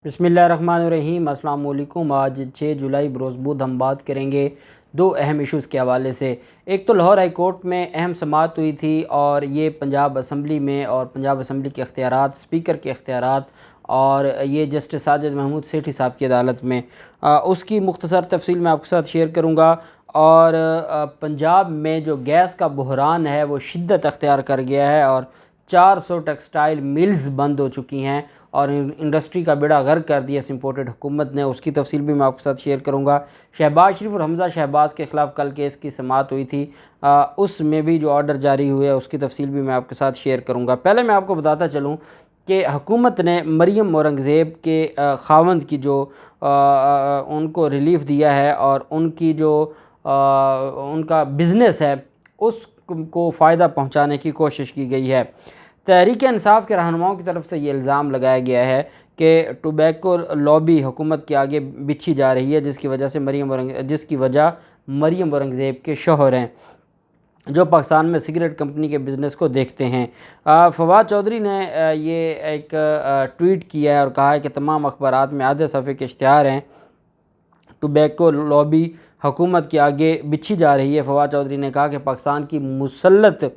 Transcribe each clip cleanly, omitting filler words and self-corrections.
बिस्मिल्लाहिर्रहमानिर्रहीम। अस्सलाम वालेकुम। आज 6 जुलाई बरोज़ हम बात करेंगे दो अहम इश्यूज़ के हवाले से। एक तो लाहौर हाई कोर्ट में अहम समाअत हुई थी और ये पंजाब असम्बली में और पंजाब असम्बली के इख्तियारात, स्पीकर के इख्तियारात और ये जस्टिस साजिद महमूद सेठी साहब की अदालत में उसकी मुख्तसर तफसील मैं आपके साथ शेयर करूँगा। और पंजाब में जो गैस का बहरान है वो शिद्दत अख्तियार कर गया है और 400 टेक्सटाइल मिल्स बंद हो चुकी हैं और इंडस्ट्री का बेड़ा गर्क कर दिया इस इम्पोर्टेड हुकूमत ने। उसकी तफसील भी मैं आपके साथ शेयर करूँगा। शहबाज शरीफ और हमज़ा शहबाज के ख़िलाफ़ कल केस की समाअत हुई थी, उसमें भी जो ऑर्डर जारी हुए है उसकी तफसील भी मैं आपके साथ शेयर करूँगा। पहले मैं आपको बताता चलूँ कि हुकूमत ने मरियम औरंगज़ेब के ख़ावंद की जो उनको रिलीफ़ दिया है और उनकी जो उनका बिज़नेस है उसको फ़ायदा पहुँचाने की कोशिश की गई है। तहरीक इंसाफ के रहनुमाओं की तरफ से ये इल्ज़ाम लगाया गया है कि टोबैको लॉबी हुकूमत के आगे बिछी जा रही है, जिसकी वजह मरियम औरंगज़ेब के शौहर हैं जो पाकिस्तान में सिगरेट कंपनी के बिज़नेस को देखते हैं। फवाद चौधरी ने ये एक ट्वीट किया है और कहा है कि तमाम अखबारात में आधे सफ़े के इश्तिहार हैं, टोबैको लॉबी हुकूमत के आगे बिछी जा रही है। फवाद चौधरी ने कहा कि पाकिस्तान की मुसल्लत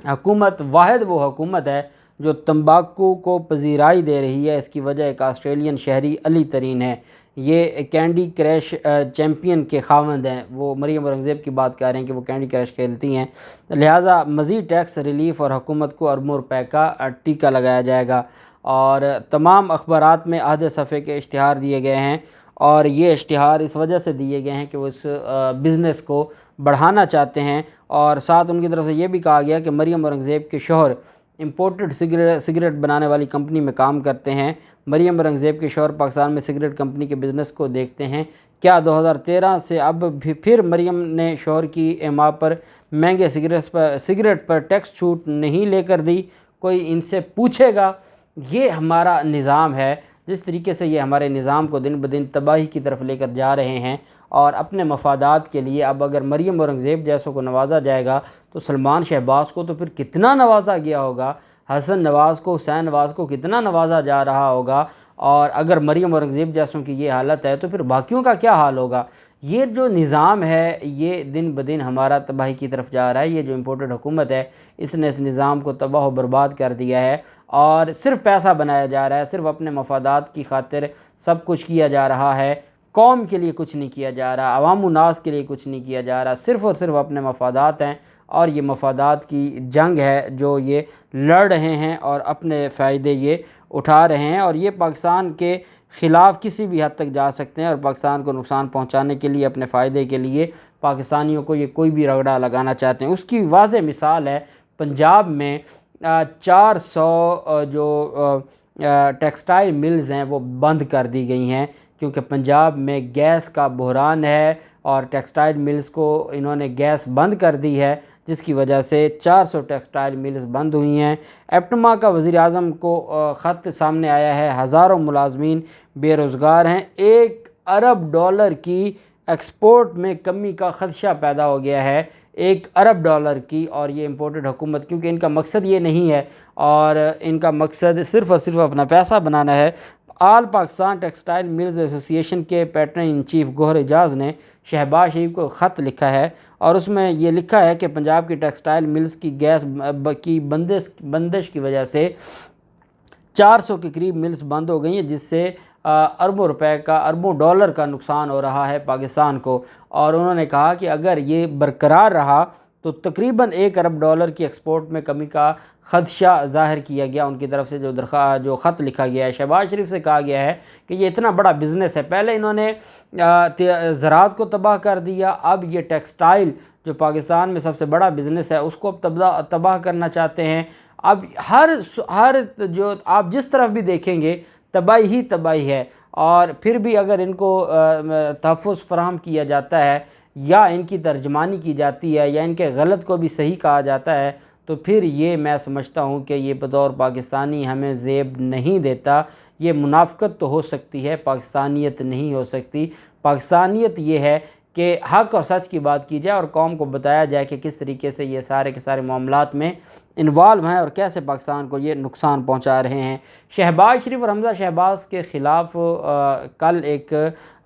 हुकूमत वाहिद वो हुकूमत है जो तंबाकू को पजीराई दे रही है। इसकी वजह एक ऑस्ट्रेलियन शहरी अली तरीन है, ये कैंडी क्रश चैम्पियन के ख़ावंद हैं। वो मरियम औरंगज़ेब की बात कर रहे हैं कि वो कैंडी क्रश खेलती हैं, लिहाजा मज़ीद टैक्स रिलीफ़ और हुकूमत को अरबों रुपए का टीका लगाया जाएगा। और तमाम अखबारात में आधे सफ़े के इश्तिहार दिए गए हैं और ये इश्तिहार इस वजह से दिए गए हैं कि वो इस बिज़नेस को बढ़ाना चाहते हैं। और साथ उनकी तरफ से ये भी कहा गया कि मरियम औरंगज़ेब के शौहर इंपोर्टेड सिगरेट बनाने वाली कंपनी में काम करते हैं। मरियम औरंगज़ेब के शौहर पाकिस्तान में सिगरेट कंपनी के बिज़नेस को देखते हैं। क्या 2013 से अब भी फिर मरियम ने शौहर की एमा पर महंगे सिगरेट पर टैक्स छूट नहीं लेकर दी? कोई इनसे पूछेगा? ये हमारा निज़ाम है, जिस तरीके से ये हमारे निज़ाम को दिन ब दिन तबाही की तरफ लेकर जा रहे हैं और अपने मफादात के लिए। अब अगर मरियम औरंगज़ेब जैसों को नवाजा जाएगा तो सलमान शहबाज को तो फिर कितना नवाजा गया होगा, हसन नवाज़ को, हुसैन नवाज़ को कितना नवाजा जा रहा होगा। और अगर मरियम औरंगज़ेब जैसों की ये हालत है तो फिर बाकियों का क्या हाल होगा। ये जो निज़ाम है ये दिन ब दिन हमारा तबाही की तरफ जा रहा है। ये जो इम्पोर्टेड हुकूमत है इसने इस निज़ाम को तबाह व बर्बाद कर दिया है और सिर्फ़ पैसा बनाया जा रहा है, सिर्फ़ अपने मफादात की खातिर सब कुछ किया जा रहा है। कौम के लिए कुछ नहीं किया जा रहा, अवाम उन्नास के लिए कुछ नहीं किया जा रहा, सिर्फ़ और सिर्फ अपने मफादात हैं। और ये मफादात की जंग है जो ये लड़ रहे हैं और अपने फ़ायदे ये उठा रहे हैं और ये पाकिस्तान के ख़िलाफ़ किसी भी हद तक जा सकते हैं और पाकिस्तान को नुकसान पहुंचाने के लिए, अपने फ़ायदे के लिए पाकिस्तानियों को ये कोई भी रगड़ा लगाना चाहते हैं। उसकी वाज़ेह मिसाल है पंजाब में 400 जो टेक्सटाइल मिल्स हैं वो बंद कर दी गई हैं क्योंकि पंजाब में गैस का बहरान है और टेक्सटाइल मिल्स को इन्होंने गैस बंद कर दी है, जिसकी वजह से 400 टेक्सटाइल मिल्स बंद हुई हैं। एप्टमा का वज़ीर आज़म को ख़त सामने आया है, हज़ारों मुलाजमीन बेरोज़गार हैं, $1 अरब की एक्सपोर्ट में कमी का ख़दशा पैदा हो गया है, $1 अरब की। और ये इम्पोर्टेड हुकूमत, क्योंकि इनका मकसद ये नहीं है और इनका मकसद सिर्फ़ और सिर्फ अपना पैसा बनाना है। आल पाकिस्तान टेक्सटाइल मिल्स एसोसिएशन के पैटर्न इन चीफ गौहर एजाज़ ने शहबाज शरीफ को ख़त लिखा है और उसमें ये लिखा है कि पंजाब की टेक्सटाइल मिल्स की गैस की बंदिश की वजह से 400 के करीब मिल्स बंद हो गई हैं, जिससे अरबों रुपए का, अरबों डॉलर का नुकसान हो रहा है पाकिस्तान को। और उन्होंने कहा कि अगर ये बरकरार रहा तो तकरीबन $1 अरब की एक्सपोर्ट में कमी का ख़दशा ज़ाहिर किया गया। उनकी तरफ से जो ख़त लिखा गया है, शहबाज शरीफ से कहा गया है कि ये इतना बड़ा बिज़नेस है, पहले इन्होंने ज़राअत को तबाह कर दिया, अब ये टेक्सटाइल जो पाकिस्तान में सबसे बड़ा बिज़नेस है उसको अब तबाह करना चाहते हैं। अब हर जो आप जिस तरफ भी देखेंगे तबाही ही तबाही है। और फिर भी अगर इनको तहफ़्फ़ुज़ फ़राहम किया जाता है या इनकी तर्जमानी की जाती है या इनके गलत को भी सही कहा जाता है तो फिर ये मैं समझता हूँ कि ये बतौर पाकिस्तानी हमें ज़ेब नहीं देता। ये मुनाफ़क़त तो हो सकती है, पाकिस्तानियत नहीं हो सकती। पाकिस्तानियत ये है कि हक़ और सच की बात की जाए और कौम को बताया जाए कि किस तरीके से ये सारे के सारे मामलात में इन्वॉल्व हैं और कैसे पाकिस्तान को ये नुकसान पहुंचा रहे हैं। शहबाज शरीफ और हमज़ा शहबाज के ख़िलाफ़ कल एक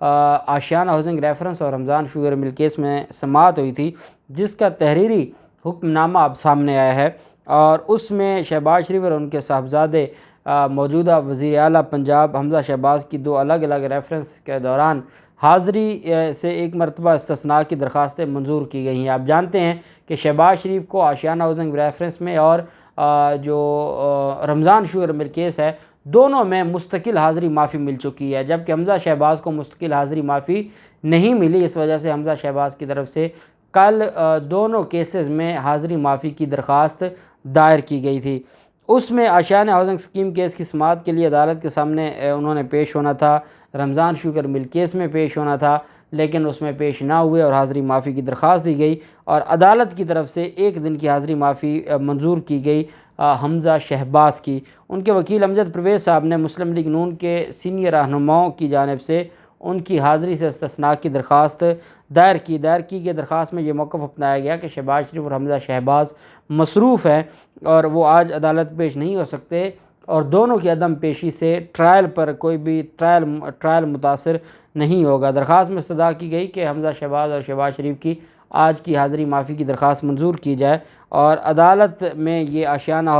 आशियाना हाउसिंग रेफरेंस और रमज़ान शुगर मिल केस में समाअत हुई थी, जिसका तहरीरी हुक्मनामा अब सामने आया है और उसमें शहबाज शरीफ और उनके साहबजादे मौजूदा वज़ीर आला पंजाब हमज़ा शहबाज की दो अलग अलग रेफरेंस के दौरान हाज़री से एक मरतबा इस्तिस्ना की दरख्वास्तें मंजूर की गई हैं। आप जानते हैं कि शहबाज शरीफ को आशियाना हाउसिंग रेफरेंस में और जो रमज़ान शुगर मिल केस है, दोनों में मुस्तकिल हाज़री माफ़ी मिल चुकी है, जबकि हमज़ा शहबाज को मुस्तकिल हाज़री माफ़ी नहीं मिली। इस वजह से हमज़ा शहबाज की तरफ से कल दोनों केसेस में हाज़री माफ़ी की दरख्वास्त दायर की गई थी। उसमें आशियाना हाउसिंग स्कीम केस की समाअत के लिए अदालत के सामने उन्होंने पेश होना था, रमज़ान शुगर मिल केस में पेश होना था, लेकिन उसमें पेश ना हुए और हाज़री माफ़ी की दरख्वास्त दी गई और अदालत की तरफ से एक दिन की हाज़री माफ़ी मंजूर की गई हमज़ा शहबाज की। उनके वकील अमजद परवेज़ साहब ने मुस्लिम लीग नून के सीनियर रहनुमाओं की जानिब से उनकी हाज़री से इस्तिस्ना की दरख्वास्त दायर की गई दरख्वास्त में ये मौक़िफ़ अपनाया गया कि शहबाज शरीफ और हमज़ा शहबाज मसरूफ़ हैं और वो आज अदालत पेश नहीं हो सकते और दोनों की अदम पेशी से ट्रायल पर कोई भी ट्रायल मुतासर नहीं होगा। दरख्वास्त में इस्तदा की गई कि हमज़ा शहबाज और शहबाज शरीफ की आज की हाज़री माफ़ी की दरख्वास्त मंजूर की जाए और अदालत में ये आशियाना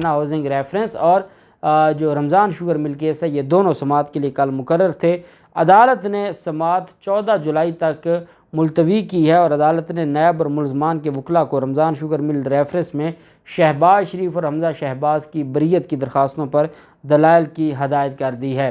हाउसिंग रेफरेंस और जो रमज़ान शुगर मिल केस है, ये दोनों समाअत के लिए कल मुकर्रर थे। अदालत ने समाअत 14 जुलाई तक मुलतवी की है और अदालत ने नायब और मुलज़मान के वकला को रमज़ान शुगर मिल रेफरेंस में शहबाज शरीफ और हमज़ा शहबाज की बरीयत की दरख्वास्तों पर दलाइल की हदायत कर दी है।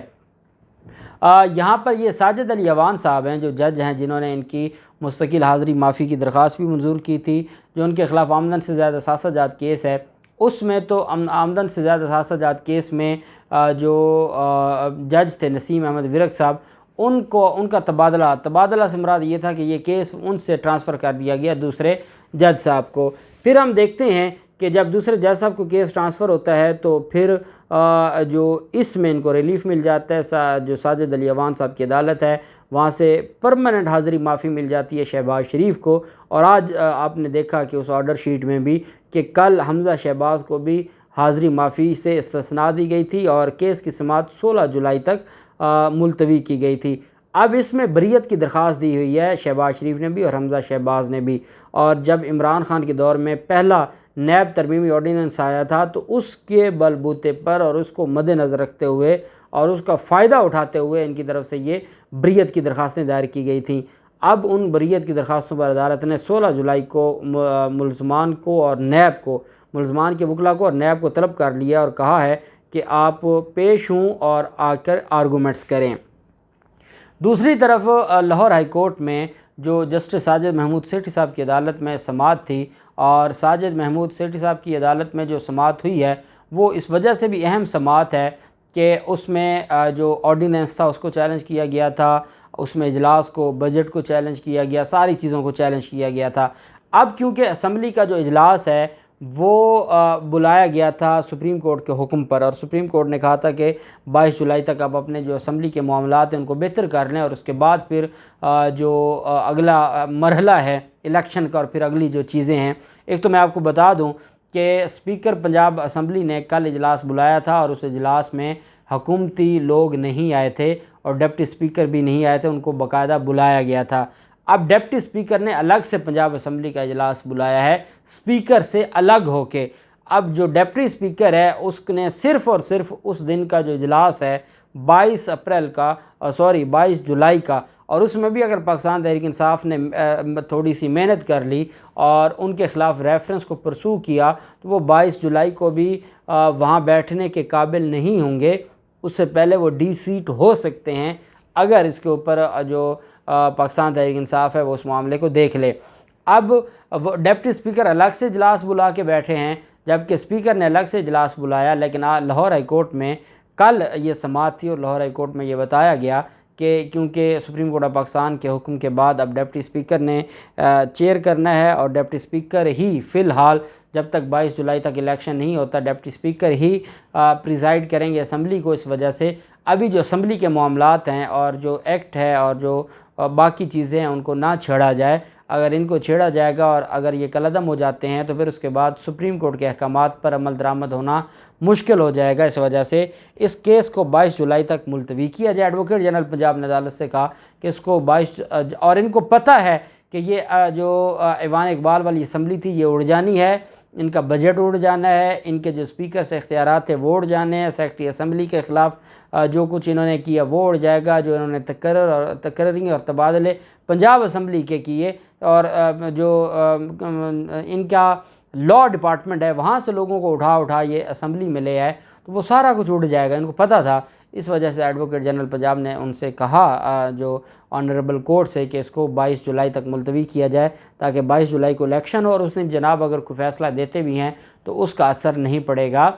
यहाँ पर ये साजिद अली अवान साहब हैं, जो जज हैं, जिन्होंने इनकी मुस्तकिल हाज़री माफ़ी की दरख्वास्त भी मंजूर की थी। जो उनके ख़िलाफ़ आमदन से ज़्यादा सासाजात केस है, उसमें तो आमदन से ज़्यादा सासाजात केस में जो जज थे नसीम अहमद विरक साहब, उनका तबादला से मुराद ये था कि ये केस उनसे ट्रांसफ़र कर दिया गया दूसरे जज साहब को। फिर हम देखते हैं कि जब दूसरे जज साहब को केस ट्रांसफ़र होता है तो फिर जो इसमें इनको रिलीफ़ मिल जाता है। जो साजिद अली अवान साहब की अदालत है, वहाँ से परमानेंट हाज़री माफ़ी मिल जाती है शहबाज शरीफ को। और आज आपने देखा कि उस ऑर्डर शीट में भी कि कल हमज़ा शहबाज को भी हाज़री माफ़ी से इस्तिस्ना दी गई थी और केस की समाअत 16 जुलाई तक मुलतवी की गई थी। अब इसमें बरीयत की दरख्वास्त दी हुई है शहबाज शरीफ ने भी और हमज़ा शहबाज ने भी। और जब इमरान खान के दौर में पहला नैब तरमीमी ऑर्डीनेंस आया था तो उसके बलबूते पर और उसको मद्देनज़र रखते हुए और उसका फ़ायदा उठाते हुए इनकी तरफ से ये बरीयत की दरख्वास्तें दायर की गई थी। अब उन बरीयत की दरख्वास्तों पर अदालत ने 16 जुलाई को मुलज़मान को और नैब को, मुलज़मान के वकला को और नैब को तलब कर लिया और कहा है कि आप पेश हों और आकर आर्गूमेंट्स करें। दूसरी तरफ लाहौर हाई कोर्ट में जो जस्टिस साजिद महमूद सेठी साहब की अदालत में समाअत थी और साजिद महमूद सेठी साहब की अदालत में जो समाअत हुई है वो इस वजह से भी अहम समाअत है कि उसमें जो ऑर्डीनेंस था उसको चैलेंज किया गया था, उसमें इजलास को, बजट को चैलेंज किया गया, सारी चीज़ों को चैलेंज किया गया था। अब क्योंकि असम्बली का जो इजलास है वो बुलाया गया था सुप्रीम कोर्ट के हुक्म पर और सुप्रीम कोर्ट ने कहा था कि 22 जुलाई तक आप अपने जो असम्बली के मामलात हैं उनको बेहतर कर लें और उसके बाद फिर जो अगला मरहला है इलेक्शन का और फिर अगली जो चीज़ें हैं। एक तो मैं आपको बता दूं कि स्पीकर पंजाब असम्बली ने कल इजलास बुलाया था और उस इजलास में हुकूमती लोग नहीं आए थे और डिप्टी स्पीकर भी नहीं आए थे, उनको बाकायदा बुलाया गया था। अब डिप्टी स्पीकर ने अलग से पंजाब असम्बली का इजलास बुलाया है स्पीकर से अलग होके। अब जो डिप्टी स्पीकर है उसने सिर्फ़ और सिर्फ उस दिन का जो इजलास है 22 जुलाई का, और उसमें भी अगर पाकिस्तान तहरीक इंसाफ ने थोड़ी सी मेहनत कर ली और उनके ख़िलाफ़ रेफरेंस को परसू किया तो वो 22 जुलाई को भी वहाँ बैठने के काबिल नहीं होंगे। उससे पहले वो डी सीट हो सकते हैं अगर इसके ऊपर जो पाकिस्तान तहरीक इंसाफ है वो उस मामले को देख ले। अब वो डिप्टी स्पीकर अलग से इजलास बुला के बैठे हैं जबकि स्पीकर ने अलग से इजलास बुलाया, लेकिन लाहौर हाई कोर्ट में कल ये समाअत थी और लाहौर हाई कोर्ट में ये बताया गया कि क्योंकि सुप्रीम कोर्ट ऑफ पाकिस्तान के हुक्म के बाद अब डिप्टी स्पीकर ने चेयर करना है और डिप्टी स्पीकर ही फ़िलहाल जब तक 22 जुलाई तक इलेक्शन नहीं होता डिप्टी स्पीकर ही प्रिजाइड करेंगे असम्बली को। इस वजह से अभी जो असम्बली के मामलात हैं और जो एक्ट है और जो बाकी चीज़ें हैं उनको ना छेड़ा जाए। अगर इनको छेड़ा जाएगा और अगर ये कलअदम हो जाते हैं तो फिर उसके बाद सुप्रीम कोर्ट के अहकामात पर अमल दरामद होना मुश्किल हो जाएगा। इस वजह से इस केस को 22 जुलाई तक मुलतवी किया जाए। एडवोकेट जनरल पंजाब ने अदालत से कहा कि इसको 22 और इनको पता है कि ये जो ऐवान इकबाल वाली असम्बली थी ये उड़ जानी है, इनका बजट उड़ जाना है, इनके जो स्पीकर से इख्तियारात थे वो उड़ जाने हैं, सेक्रेटरी असम्बली के ख़िलाफ़ जो कुछ इन्होंने किया वो उड़ जाएगा, जो इन्होंने तकर्री और तबादले पंजाब असम्बली के किए और जो इनका लॉ डिपार्टमेंट है वहाँ से लोगों को उठा ये असम्बली में ले आए, तो वो सारा कुछ उड़ जाएगा, इनको पता था। इस वजह से एडवोकेट जनरल पंजाब ने उनसे कहा जो ऑनरेबल कोर्ट से कि इसको 22 जुलाई तक मुलतवी किया जाए ताकि 22 जुलाई को इलेक्शन हो और उस दिन जनाब अगर कोई फ़ैसला देते भी हैं तो उसका असर नहीं पड़ेगा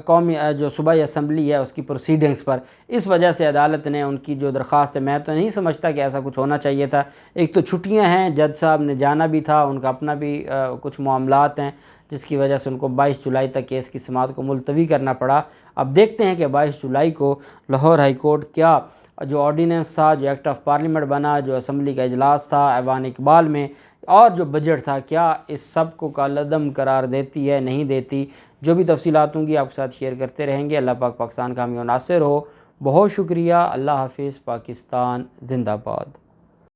कौमी जो सूबाई असम्बली है उसकी प्रोसीडिंग्स पर। इस वजह से अदालत ने उनकी जो दरख्वास्त है, मैं तो नहीं समझता कि ऐसा कुछ होना चाहिए था। एक तो छुट्टियां हैं, जज साहब ने जाना भी था, उनका अपना भी कुछ मामलात हैं जिसकी वजह से उनको 22 जुलाई तक केस की समाअत को मुलतवी करना पड़ा। अब देखते हैं कि 22 जुलाई को लाहौर हाई कोर्ट क्या जो ऑर्डीनेंस था, जो एक्ट ऑफ पार्लियामेंट बना, जो असम्बली का इजलास था ऐवान इकबाल में और जो बजट था, क्या इस सब को कलअदम करार देती है नहीं देती। जो भी तफसीलात होंगी आपके साथ शेयर करते रहेंगे। अल्लाह पाक पाकिस्तान का हामी और नासिर हो। बहुत शुक्रिया। अल्लाह हाफिज़। पाकिस्तान जिंदाबाद।